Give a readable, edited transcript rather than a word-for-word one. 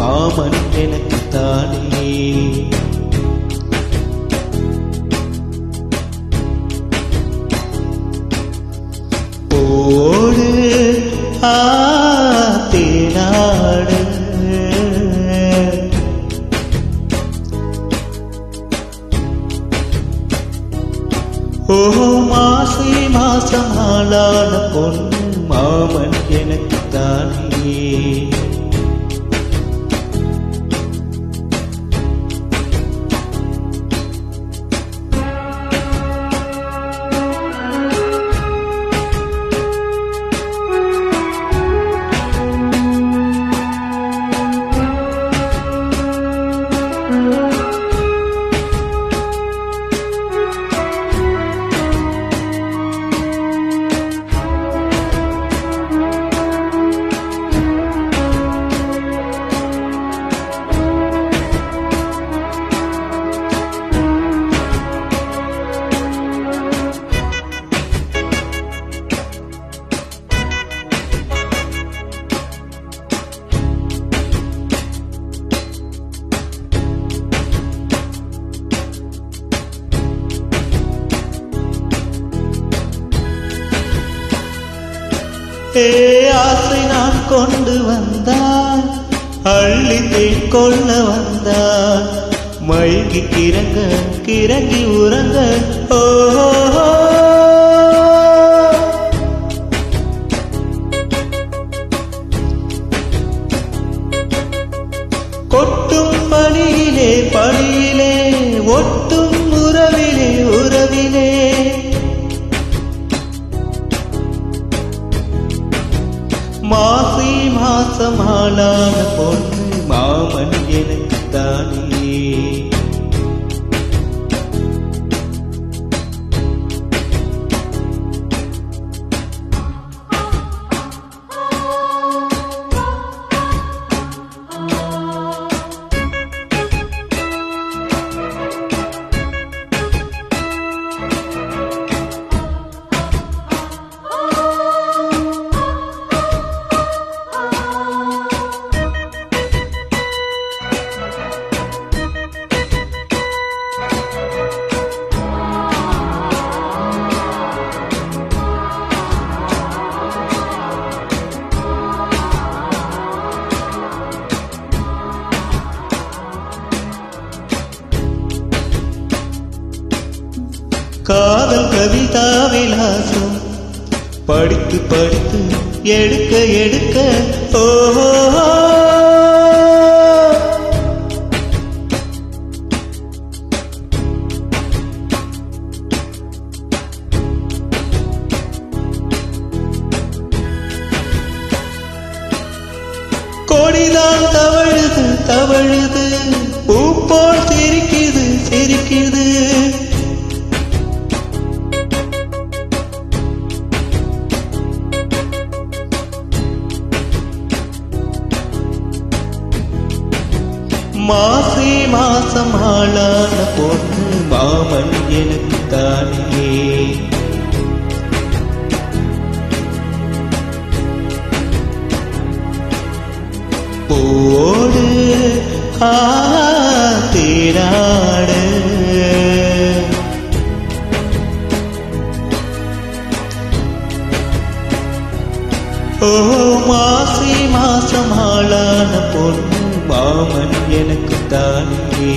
மாமன் எனக்குத்தானே. ஓடு தேனாடு மாசி மாசம் ஆளான பொண்ணு மாமன் எனக்குத்தானே. ஆசை நான் கொண்டு வந்தால் அள்ளி தேன் கொள்ள வந்தால் மயங்கி கிறங்க கிறங்கி உறங்க. கொட்டும் பணியிலே பணியிலே ஒட்டும் உறவிலே உறவிலே மாசி மாசம் ஆளான பொண்ணு மாமன் எனக்குத்தானே. காதல் கவிதா விலாசம் படித்து படித்து எடுக்க எடுக்க கொடிதான் தவழுது தவழுது பூ போல் சிரிக்குது சிரிக்குது. மாசி மாசம் ஆளான பொண்ணு மாமன் எனக்குத்தானே. போடு தேனாடு மாசி மாசம் ஆளான பொண்ணு மாமன் எனக்குத்தானே.